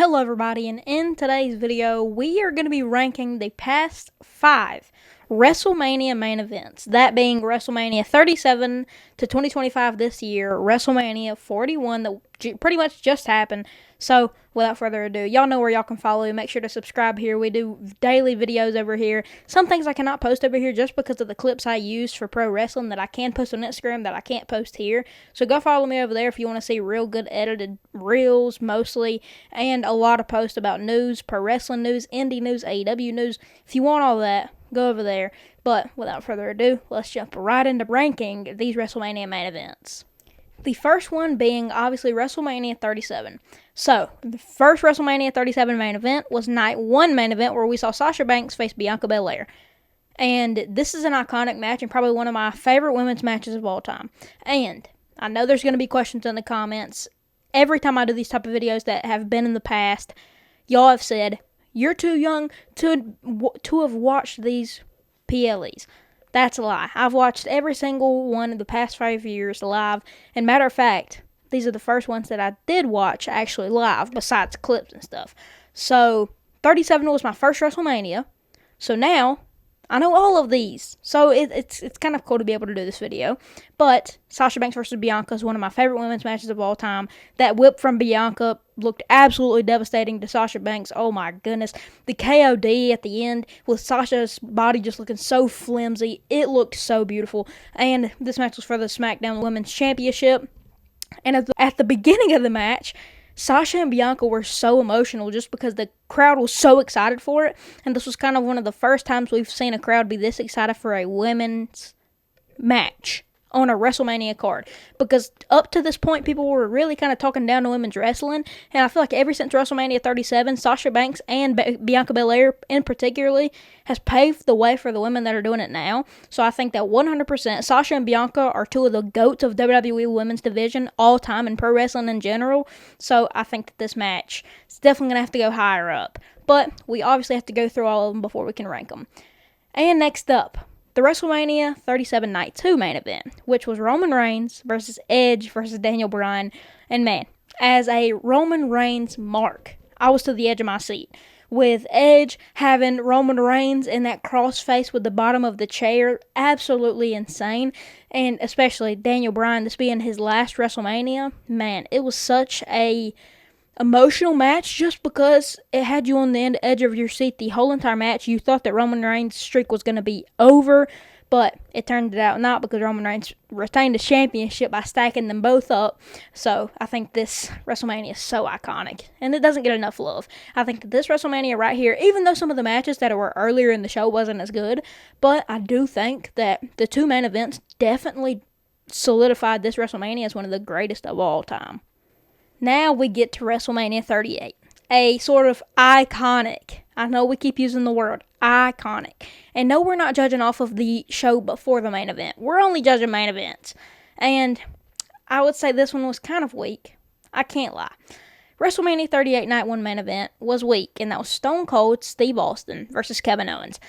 Hello everybody, and in today's video, we are going to be ranking the past 5 WrestleMania main events. That being WrestleMania 37 to 2025 this year, WrestleMania 41 that pretty much just happened. So, without further ado, y'all know where y'all can follow. Make sure to subscribe here. We do daily videos over here. Some things I cannot post over here just because of the clips I use for pro wrestling that I can post on Instagram that I can't post here. So go follow me over there if you want to see real good edited reels mostly, and a lot of posts about news, pro wrestling news, indie news, AEW news. If you want all that, go over there. But without further ado, let's jump right into ranking these WrestleMania main events. The first one being, obviously, WrestleMania 37. So, the first WrestleMania 37 main event was Night 1 main event where we saw Sasha Banks face Bianca Belair. And this is an iconic match and probably one of my favorite women's matches of all time. And I know there's going to be questions in the comments. Every time I do these type of videos that have been in the past, y'all have said, you're too young to have watched these PLEs. That's a lie. I've watched every single one of the past 5 years live. And matter of fact, these are the first ones that I did watch actually live, besides clips and stuff. So, 37 was my first WrestleMania. So now, I know all of these. So, it's kind of cool to be able to do this video. But, Sasha Banks versus Bianca is one of my favorite women's matches of all time. That whip from Bianca looked absolutely devastating to Sasha Banks. Oh my goodness. The KOD at the end with Sasha's body just looking so flimsy. It looked so beautiful. And this match was for the SmackDown Women's Championship. And at the beginning of the match, Sasha and Bianca were so emotional just because the crowd was so excited for it. And this was kind of one of the first times we've seen a crowd be this excited for a women's match on a WrestleMania card. Because up to this point, people were really kind of talking down to women's wrestling. And I feel like ever since WrestleMania 37, Sasha Banks and Bianca Belair in particularly has paved the way for the women that are doing it now. So I think that 100% Sasha and Bianca are two of the GOATs of WWE women's division all time and pro wrestling in general. So I think that this match is definitely going to have to go higher up. But we obviously have to go through all of them before we can rank them. And next up, the WrestleMania 37 Night 2 main event, which was Roman Reigns versus Edge versus Daniel Bryan. And man, as a Roman Reigns mark, I was to the edge of my seat. With Edge having Roman Reigns in that crossface with the bottom of the chair, absolutely insane. And especially Daniel Bryan, this being his last WrestleMania, man, it was such a emotional match just because it had you on the edge of your seat the whole entire match. You thought that Roman Reigns' streak was going to be over, but it turned out not because Roman Reigns retained the championship by stacking them both up. So I think this WrestleMania is so iconic, and it doesn't get enough love. I think that this WrestleMania right here, even though some of the matches that were earlier in the show wasn't as good, but I do think that the two main events definitely solidified this WrestleMania as one of the greatest of all time. Now we get to WrestleMania 38, a sort of iconic, I know we keep using the word iconic, and no, we're not judging off of the show before the main event, we're only judging main events, and I would say this one was kind of weak, I can't lie. WrestleMania 38 Night 1 main event was weak, and that was Stone Cold Steve Austin versus Kevin Owens.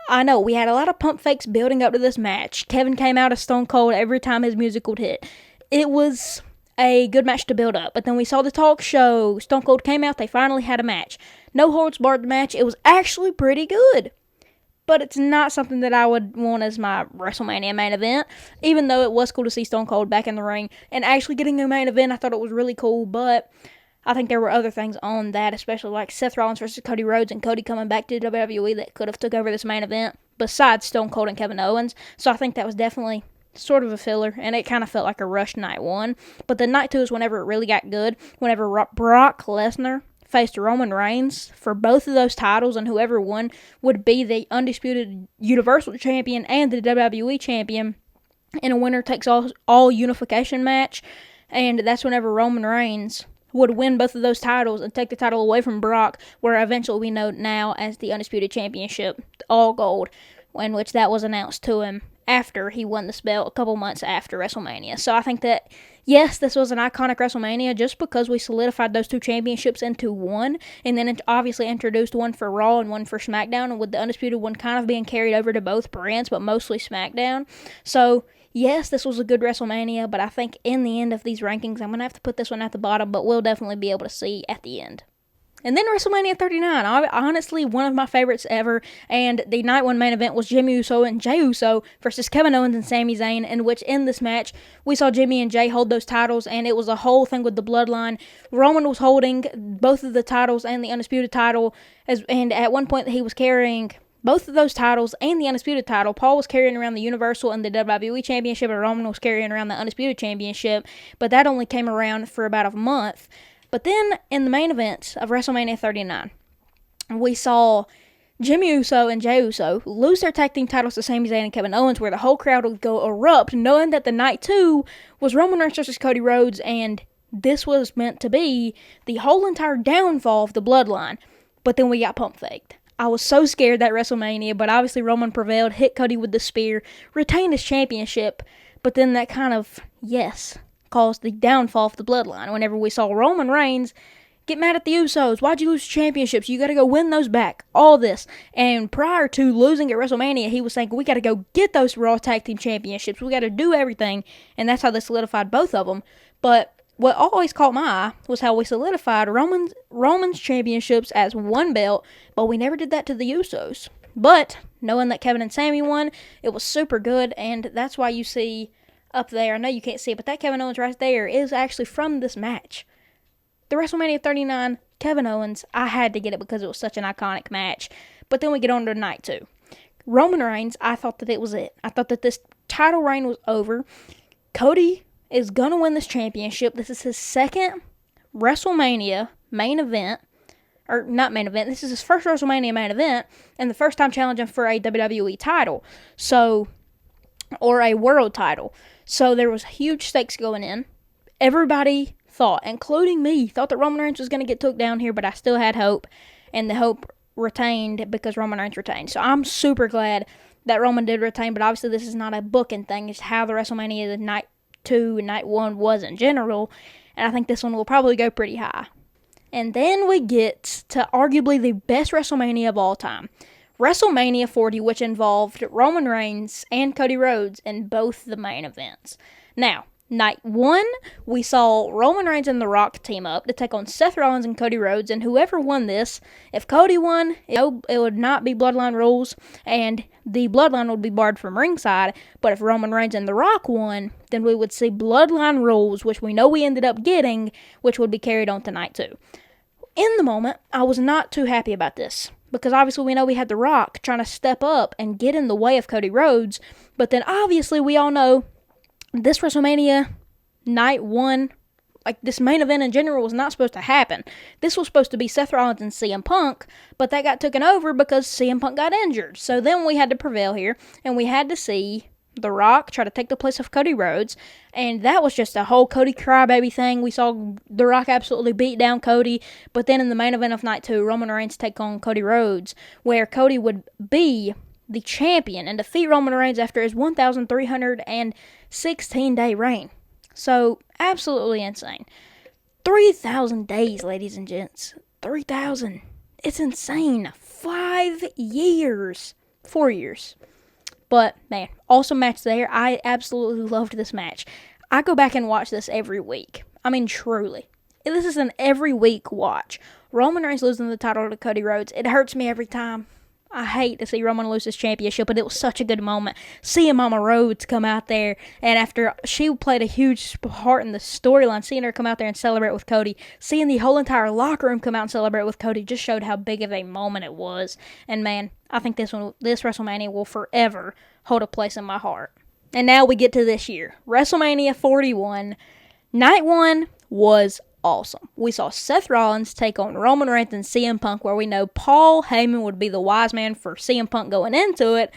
I know, we had a lot of pump fakes building up to this match. Kevin came out as Stone Cold every time his music would hit. It was a good match to build up, but then we saw the talk show. Stone Cold came out, they finally had a match. No holds barred match. It was actually pretty good, but it's not something that I would want as my WrestleMania main event, even though it was cool to see Stone Cold back in the ring and actually getting a main event. I thought it was really cool, but I think there were other things on that, especially like Seth Rollins versus Cody Rhodes and Cody coming back to WWE that could have took over this main event besides Stone Cold and Kevin Owens. So I think that was definitely sort of a filler, and it kind of felt like a rushed Night 1. But the Night 2 is whenever it really got good, whenever Brock Lesnar faced Roman Reigns for both of those titles, and whoever won would be the undisputed Universal Champion and the WWE Champion in a winner-takes-all unification match. And that's whenever Roman Reigns would win both of those titles and take the title away from Brock, where eventually we know now as the Undisputed Championship, all gold, in which that was announced to him after he won this belt a couple months after WrestleMania. So I think that, yes, this was an iconic WrestleMania just because we solidified those two championships into one, and then it obviously introduced one for Raw and one for SmackDown, and with the Undisputed one kind of being carried over to both brands, but mostly SmackDown. So, yes, this was a good WrestleMania, but I think in the end of these rankings, I'm going to have to put this one at the bottom, but we'll definitely be able to see at the end. And then WrestleMania 39, honestly, one of my favorites ever. And the night one main event was Jimmy Uso and Jey Uso versus Kevin Owens and Sami Zayn, in which in this match, we saw Jimmy and Jey hold those titles, and it was a whole thing with the bloodline. Roman was holding both of the titles and the Undisputed title, and at one point he was carrying both of those titles and the Undisputed title. Paul was carrying around the Universal and the WWE Championship, and Roman was carrying around the Undisputed Championship, but that only came around for about a month. But then, in the main event of WrestleMania 39, we saw Jimmy Uso and Jey Uso lose their tag team titles to Sami Zayn and Kevin Owens, where the whole crowd would go erupt, knowing that the night 2 was Roman Reigns versus Cody Rhodes, and this was meant to be the whole entire downfall of the bloodline. But then we got pump faked. I was so scared that WrestleMania, but obviously Roman prevailed, hit Cody with the spear, retained his championship, but then that kind of, caused the downfall of the bloodline. Whenever we saw Roman Reigns get mad at the Usos, why'd you lose championships? You gotta go win those back. All this. And prior to losing at WrestleMania, he was saying, we gotta go get those Raw Tag Team Championships. We gotta do everything. And that's how they solidified both of them. But what always caught my eye was how we solidified Roman's championships as one belt, but we never did that to the Usos. But knowing that Kevin and Sami won, it was super good, and that's why you see up there, I know you can't see it, but that Kevin Owens right there is actually from this match. The WrestleMania 39 Kevin Owens, I had to get it because it was such an iconic match. But then we get on to night 2. Roman Reigns, I thought that it was it. I thought that this title reign was over. Cody is going to win this championship. This is his second WrestleMania main event. Or not main event. This is his first WrestleMania main event, and the first time challenging for a WWE title. Or a world title. So there was huge stakes going in. Everybody thought, including me, thought that Roman Reigns was going to get took down here, but I still had hope, and the hope retained because Roman Reigns retained. So I'm super glad that Roman did retain, but obviously this is not a booking thing. It's how the WrestleMania the night 2 and night 1 was in general, and I think this one will probably go pretty high. And then we get to arguably the best WrestleMania of all time. WrestleMania 40, which involved Roman Reigns and Cody Rhodes in both the main events. Now, night 1, we saw Roman Reigns and The Rock team up to take on Seth Rollins and Cody Rhodes, and whoever won this, if Cody won, it would not be Bloodline rules, and the Bloodline would be barred from ringside, but if Roman Reigns and The Rock won, then we would see Bloodline rules, which we know we ended up getting, which would be carried on to night 2. In the moment, I was not too happy about this, because obviously we know we had The Rock trying to step up and get in the way of Cody Rhodes, but then obviously we all know this WrestleMania night 1, like this main event in general, was not supposed to happen. This was supposed to be Seth Rollins and CM Punk, but that got taken over because CM Punk got injured. So then we had to prevail here, and we had to see The Rock try to take the place of Cody Rhodes, and that was just a whole Cody crybaby thing. We saw The Rock absolutely beat down Cody, but then in the main event of night 2, Roman Reigns take on Cody Rhodes, where Cody would be the champion and defeat Roman Reigns after his 1,316-day reign. So, absolutely insane. 3,000 days, ladies and gents. 3,000. It's insane. 5 years. 4 years. But, man, awesome match there. I absolutely loved this match. I go back and watch this every week. I mean, truly. This is an every week watch. Roman Reigns losing the title to Cody Rhodes. It hurts me every time. I hate to see Roman lose his championship, but it was such a good moment. Seeing Mama Rhodes come out there, and after she played a huge part in the storyline, seeing her come out there and celebrate with Cody, seeing the whole entire locker room come out and celebrate with Cody just showed how big of a moment it was. And man, I think this WrestleMania will forever hold a place in my heart. And now we get to this year. WrestleMania 41. Night 1 was awesome. We saw Seth Rollins take on Roman Reigns and CM Punk, where we know Paul Heyman would be the wise man for CM Punk going into it,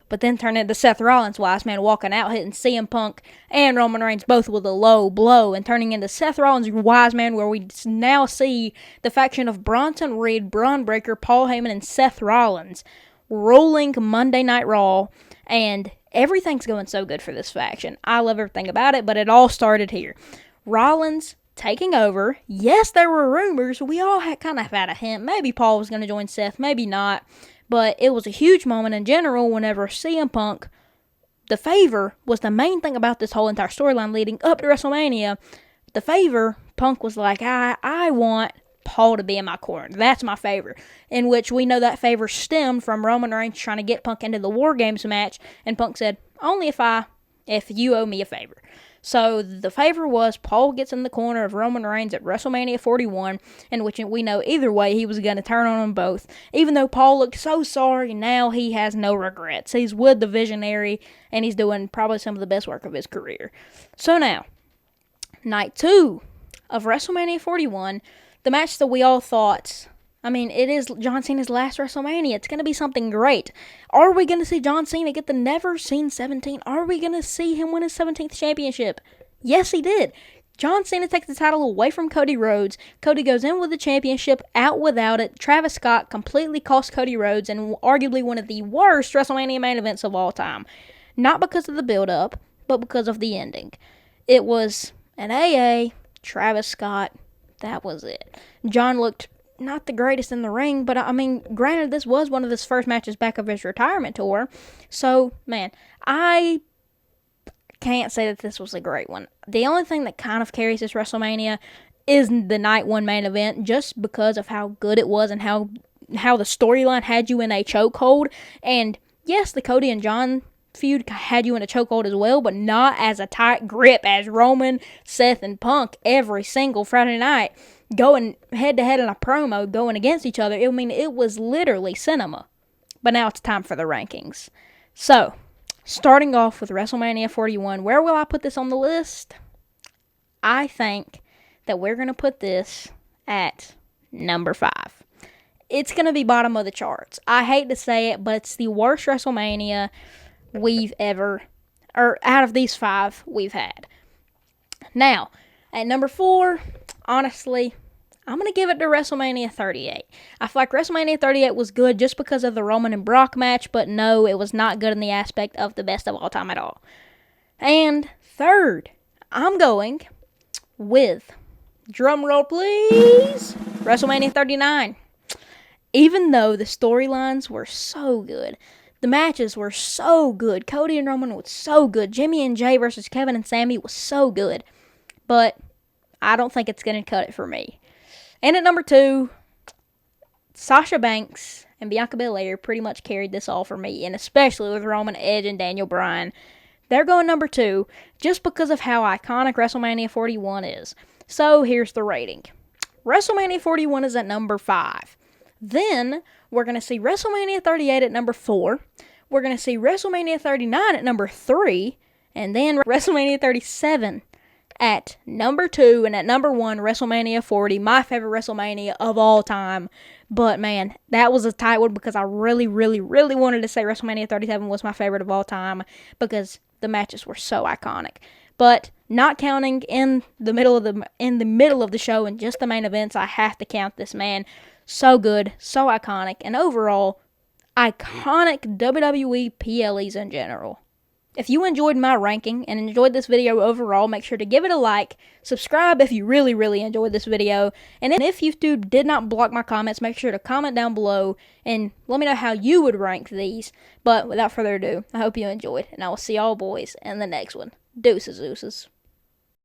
but then turned into Seth Rollins, wise man, walking out, hitting CM Punk and Roman Reigns both with a low blow, and turning into Seth Rollins, wise man, where we now see the faction of Bronson Reed, Braun Breaker, Paul Heyman, and Seth Rollins ruling Monday Night Raw, and everything's going so good for this faction. I love everything about it, but it all started here. Rollins taking over. Yes, there were rumors. We all kind of had a hint. Maybe Paul was going to join Seth, maybe not. But it was a huge moment in general whenever CM Punk, the favor, was the main thing about this whole entire storyline leading up to WrestleMania. The favor, Punk was like, I want Paul to be in my corner. That's my favor. In which we know that favor stemmed from Roman Reigns trying to get Punk into the War Games match, and Punk said, only if you owe me a favor. So the favor was Paul gets in the corner of Roman Reigns at WrestleMania 41, in which we know either way he was going to turn on them both. Even though Paul looked so sorry, now he has no regrets. He's with the Visionary, and he's doing probably some of the best work of his career. So now, night 2 of WrestleMania 41, the match that we all thought, it is John Cena's last WrestleMania. It's going to be something great. Are we going to see John Cena get the never-seen 17? Are we going to see him win his 17th championship? Yes, he did. John Cena takes the title away from Cody Rhodes. Cody goes in with the championship, out without it. Travis Scott completely cost Cody Rhodes and arguably one of the worst WrestleMania main events of all time. Not because of the build-up, but because of the ending. It was an AA, Travis Scott. That was it. John looked not the greatest in the ring, but granted, this was one of his first matches back of his retirement tour. So, man, I can't say that this was a great one. The only thing that kind of carries this WrestleMania is the night 1 main event, just because of how good it was and how the storyline had you in a chokehold. And yes, the Cody and John feud had you in a chokehold as well, but not as a tight grip as Roman, Seth, and Punk every single Friday night, going head-to-head in a promo, going against each other. It was literally cinema. But now it's time for the rankings. So, starting off with WrestleMania 41, where will I put this on the list? I think that we're going to put this at number 5. It's going to be bottom of the charts. I hate to say it, but it's the worst WrestleMania we've ever, or out of these 5 we've had. Now, at number 4, honestly, I'm going to give it to WrestleMania 38. I feel like WrestleMania 38 was good just because of the Roman and Brock match, but no, it was not good in the aspect of the best of all time at all. And third, I'm going with, drum roll please, WrestleMania 39. Even though the storylines were so good, the matches were so good, Cody and Roman was so good, Jimmy and Jay versus Kevin and Sami was so good, but I don't think it's going to cut it for me. And at number 2, Sasha Banks and Bianca Belair pretty much carried this all for me, and especially with Roman, Edge, and Daniel Bryan. They're going number 2 just because of how iconic WrestleMania 41 is. So here's the rating. WrestleMania 41 is at number 5. Then we're going to see WrestleMania 38 at number 4. We're going to see WrestleMania 39 at number 3. And then WrestleMania 37 at number 2. And at number 1, WrestleMania 40, my favorite WrestleMania of all time. But man, that was a tight one because I really, really, really wanted to say WrestleMania 37 was my favorite of all time because the matches were so iconic. But not counting in the middle of the show and just the main events, I have to count this, man. So good, so iconic, and overall, iconic WWE PLEs in general. If you enjoyed my ranking and enjoyed this video overall, make sure to give it a like, subscribe if you really, really enjoyed this video, and if YouTube did not block my comments, make sure to comment down below and let me know how you would rank these. But without further ado, I hope you enjoyed, and I will see y'all boys in the next one. Deuces, ooses.